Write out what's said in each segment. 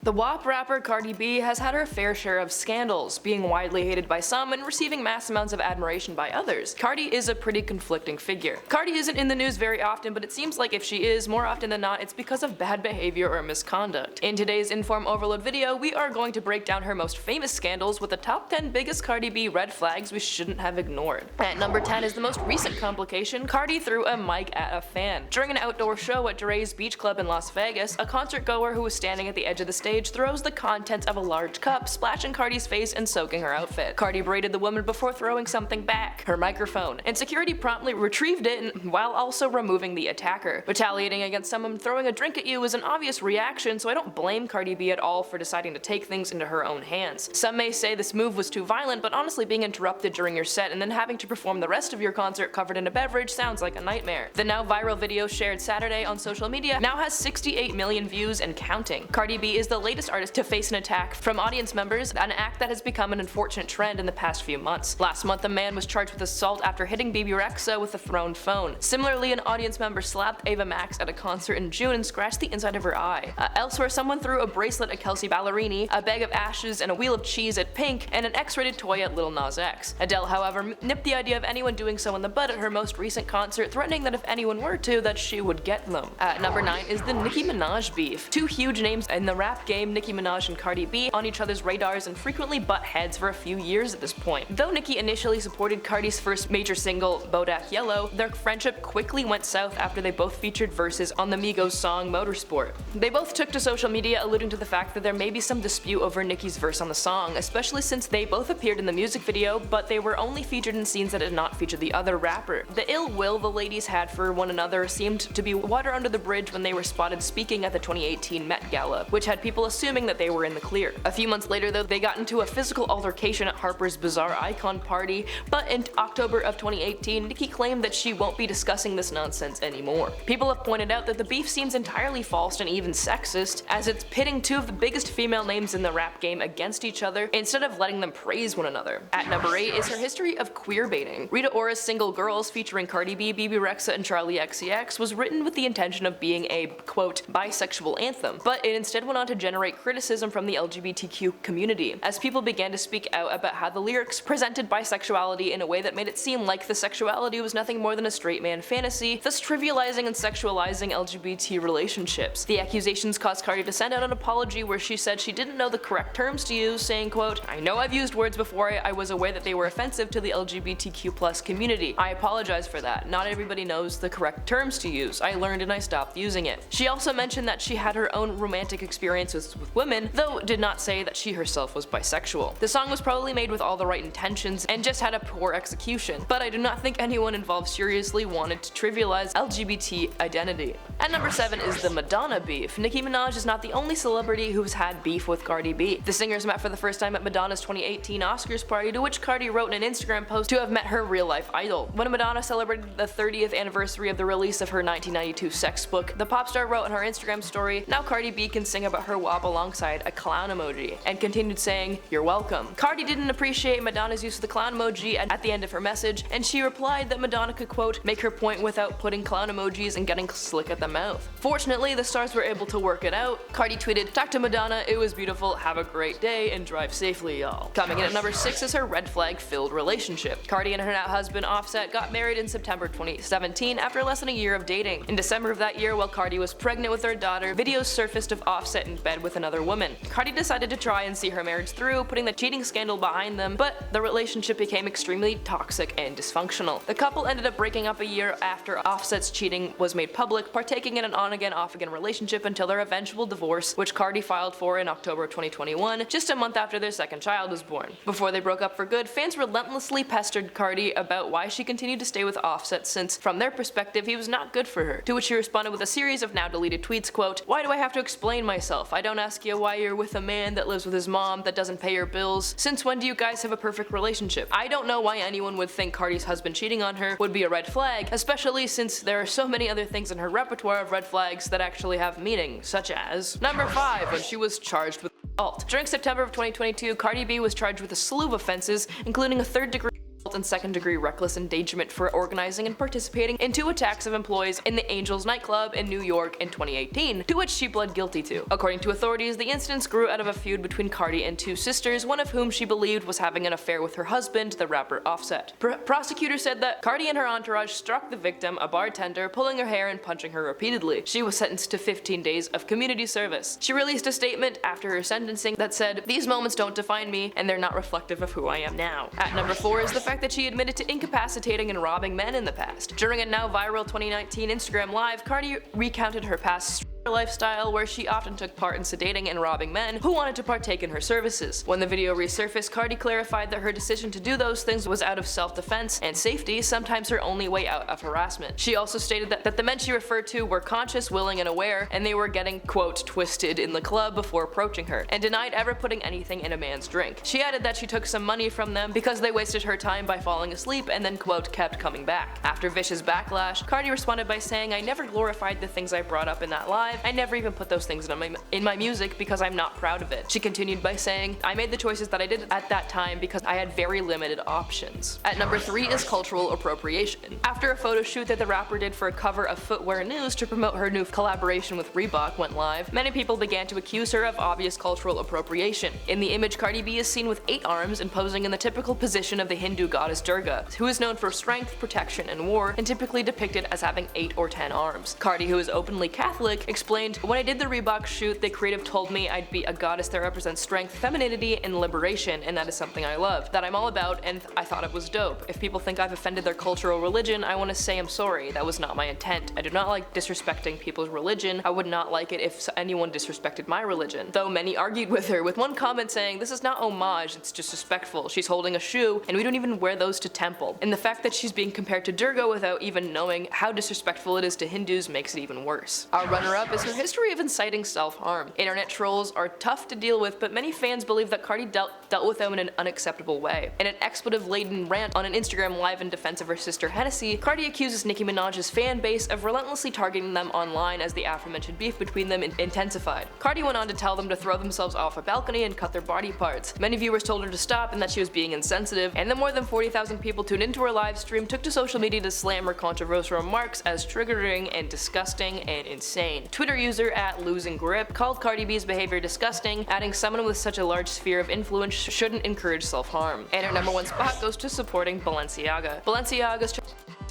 The WAP rapper Cardi B has had her fair share of scandals, being widely hated by some and receiving mass amounts of admiration by others. Cardi is a pretty conflicting figure. Cardi isn't in the news very often, but it seems like if she is, more often than not, it's because of bad behavior or misconduct. In today's InformOverload video, we are going to break down her most famous scandals with the top 10 biggest Cardi B red flags we shouldn't have ignored. At number 10 is the most recent complication. Cardi threw a mic at a fan. During an outdoor show at Dre's Beach Club in Las Vegas, a concert goer who was standing at the edge of the stage throws the contents of a large cup, splashing Cardi's face and soaking her outfit. Cardi berated the woman before throwing something back, her microphone, and security promptly retrieved it while also removing the attacker. Retaliating against someone throwing a drink at you is an obvious reaction, so I don't blame Cardi B at all for deciding to take things into her own hands. Some may say this move was too violent, but honestly being interrupted during your set and then having to perform the rest of your concert covered in a beverage sounds like a nightmare. The now viral video shared Saturday on social media now has 68 million views and counting. Cardi B is the latest artist to face an attack from audience members, an act that has become an unfortunate trend in the past few months. Last month, a man was charged with assault after hitting Bibi Rexha with a thrown phone. Similarly, an audience member slapped Ava Max at a concert in June and scratched the inside of her eye. Elsewhere, someone threw a bracelet at Kelsey Ballerini, a bag of ashes and a wheel of cheese at Pink, and an X-rated toy at Lil Nas X. Adele, however, nipped the idea of anyone doing so in the bud at her most recent concert, threatening that if anyone were to, that she would get them. At number 9 is the Nicki Minaj beef. Two huge names in the rap game, Nicki Minaj and Cardi B, on each other's radars and frequently butt heads for a few years at this point. Though Nicki initially supported Cardi's first major single, Bodak Yellow, their friendship quickly went south after they both featured verses on the Migos song Motorsport. They both took to social media alluding to the fact that there may be some dispute over Nicki's verse on the song, especially since they both appeared in the music video, but they were only featured in scenes that did not feature the other rapper. The ill will the ladies had for one another seemed to be water under the bridge when they were spotted speaking at the 2018 Met Gala, which had people assuming that they were in the clear. A few months later though, they got into a physical altercation at Harper's Bazaar Icon party, but in October of 2018, Nicki claimed that she won't be discussing this nonsense anymore. People have pointed out that the beef seems entirely false and even sexist, as it's pitting two of the biggest female names in the rap game against each other instead of letting them praise one another. At number 8 is her history of queerbaiting. Rita Ora's Single Girls, featuring Cardi B, Bibi Rexha, and Charlie XCX, was written with the intention of being a, quote, bisexual anthem, but it instead went on to generate criticism from the LGBTQ community, as people began to speak out about how the lyrics presented bisexuality in a way that made it seem like the sexuality was nothing more than a straight man fantasy, thus trivializing and sexualizing LGBT relationships. The accusations caused Cardi to send out an apology where she said she didn't know the correct terms to use, saying, quote, "I know I've used words before I was aware that they were offensive to the LGBTQ+ community. I apologize for that. Not everybody knows the correct terms to use. I learned and I stopped using it." She also mentioned that she had her own romantic experiences with women, though did not say that she herself was bisexual. The song was probably made with all the right intentions and just had a poor execution, but I do not think anyone involved seriously wanted to trivialize LGBT identity. At number 7 is the Madonna Beef. Nicki Minaj is not the only celebrity who's had beef with Cardi B. The singers met for the first time at Madonna's 2018 Oscars party, to which Cardi wrote in an Instagram post to have met her real-life idol. When Madonna celebrated the 30th anniversary of the release of her 1992 sex book, the pop star wrote in her Instagram story, "Now Cardi B can sing about her WAP alongside a clown emoji," and continued saying, "You're welcome." Cardi didn't appreciate Madonna's use of the clown emoji at the end of her message, and she replied that Madonna could, quote, "make her point without putting clown emojis and getting slick at the mouth." Fortunately, the stars were able to work it out. Cardi tweeted, "Talk to Madonna, it was beautiful, have a great day, and drive safely, y'all." Coming in at number 6 is her red flag-filled relationship. Cardi and her now husband Offset got married in September 2017 after less than a year of dating. In December of that year, while Cardi was pregnant with their daughter, videos surfaced of Offset in bed with another woman. Cardi decided to try and see her marriage through, putting the cheating scandal behind them, but the relationship became extremely toxic and dysfunctional. The couple ended up breaking up a year after Offset's cheating was made public, partaking in an on-again, off-again relationship until their eventual divorce, which Cardi filed for in October 2021, just a month after their second child was born. Before they broke up for good, fans relentlessly pestered Cardi about why she continued to stay with Offset since, from their perspective, he was not good for her, to which she responded with a series of now deleted tweets, quote, "Why do I have to explain myself? I don't ask you why you're with a man that lives with his mom that doesn't pay your bills. Since when do you guys have a perfect relationship? I don't know why anyone would think Cardi's husband cheating on her would be a red flag, especially since there are so many other things in her repertoire of red flags that actually have meaning, such as number 5, when she was charged with assault. During September of 2022, Cardi B was charged with a slew of offenses, including a third-degree and second-degree reckless endangerment for organizing and participating in 2 attacks of employees in the Angels nightclub in New York in 2018, to which she pled guilty to. According to authorities, the incidents grew out of a feud between Cardi and 2 sisters, one of whom she believed was having an affair with her husband, the rapper Offset. Prosecutors said that Cardi and her entourage struck the victim, a bartender, pulling her hair and punching her repeatedly. She was sentenced to 15 days of community service. She released a statement after her sentencing that said, "These moments don't define me, and they're not reflective of who I am now." At number 4 is the fact that she admitted to incapacitating and robbing men in the past. During a now viral 2019 Instagram Live, Cardi recounted her past lifestyle where she often took part in sedating and robbing men who wanted to partake in her services. When the video resurfaced, Cardi clarified that her decision to do those things was out of self-defense and safety, sometimes her only way out of harassment. She also stated that the men she referred to were conscious, willing, and aware, and they were getting, quote, twisted in the club before approaching her, and denied ever putting anything in a man's drink. She added that she took some money from them because they wasted her time by falling asleep and then, quote, kept coming back. After vicious backlash, Cardi responded by saying, "I never glorified the things I brought up in that live. I never even put those things in my music because I'm not proud of it." She continued by saying, "I made the choices that I did at that time because I had very limited options." At number 3 is cultural appropriation. After a photo shoot that the rapper did for a cover of Footwear News to promote her new collaboration with Reebok went live, many people began to accuse her of obvious cultural appropriation. In the image, Cardi B is seen with 8 arms and posing in the typical position of the Hindu goddess Durga, who is known for strength, protection, and war, and typically depicted as having 8 or 10 arms. Cardi, who is openly Catholic, explained, "When I did the Reebok shoot, the creative told me I'd be a goddess that represents strength, femininity, and liberation, and that is something I love, that I'm all about, and I thought it was dope. If people think I've offended their cultural religion, I want to say I'm sorry. That was not my intent. I do not like disrespecting people's religion. I would not like it if anyone disrespected my religion." Though many argued with her, with one comment saying, "This is not homage, it's disrespectful. She's holding a shoe, and we don't even wear those to temple." And the fact that she's being compared to Durga without even knowing how disrespectful it is to Hindus makes it even worse. Our runner-up is her history of inciting self-harm. Internet trolls are tough to deal with, but many fans believe that Cardi dealt with them in an unacceptable way. In an expletive-laden rant on an Instagram Live in defense of her sister Hennessy, Cardi accuses Nicki Minaj's fan base of relentlessly targeting them online as the aforementioned beef between them intensified. Cardi went on to tell them to throw themselves off a balcony and cut their body parts. Many viewers told her to stop and that she was being insensitive, and the more than 40,000 people tuned into her live stream took to social media to slam her controversial remarks as triggering and disgusting and insane. Twitter user @LosingGrip called Cardi B's behavior disgusting, adding someone with such a large sphere of influence shouldn't encourage self-harm. And her number 1 spot goes to supporting Balenciaga. Balenciaga's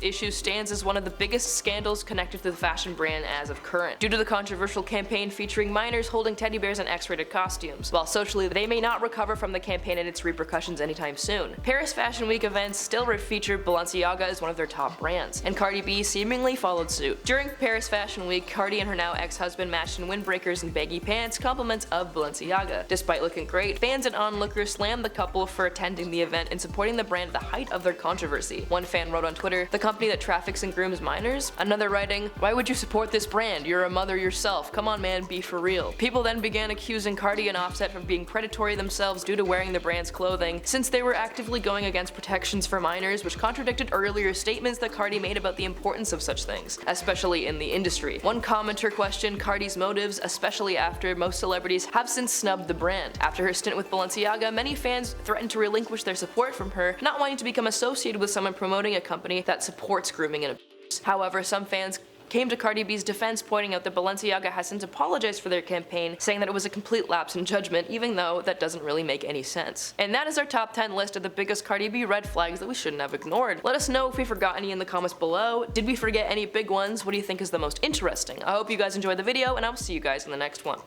issue stands as one of the biggest scandals connected to the fashion brand as of current, due to the controversial campaign featuring minors holding teddy bears in X-rated costumes. While socially they may not recover from the campaign and its repercussions anytime soon, Paris Fashion Week events still feature Balenciaga as one of their top brands, and Cardi B seemingly followed suit. During Paris Fashion Week, Cardi and her now ex-husband matched in windbreakers and baggy pants, compliments of Balenciaga. Despite looking great, fans and onlookers slammed the couple for attending the event and supporting the brand at the height of their controversy. One fan wrote on Twitter, "The company that traffics and grooms minors?" Another writing, "Why would you support this brand? You're a mother yourself. Come on man, be for real." People then began accusing Cardi and Offset for being predatory themselves due to wearing the brand's clothing, since they were actively going against protections for minors, which contradicted earlier statements that Cardi made about the importance of such things, especially in the industry. One commenter questioned Cardi's motives, especially after most celebrities have since snubbed the brand. After her stint with Balenciaga, many fans threatened to relinquish their support from her, not wanting to become associated with someone promoting a company that supports grooming and abuse. However, some fans came to Cardi B's defense, pointing out that Balenciaga has since apologized for their campaign, saying that it was a complete lapse in judgment, even though that doesn't really make any sense. And that is our top 10 list of the biggest Cardi B red flags that we shouldn't have ignored. Let us know if we forgot any in the comments below. Did we forget any big ones? What do you think is the most interesting? I hope you guys enjoyed the video, and I will see you guys in the next one.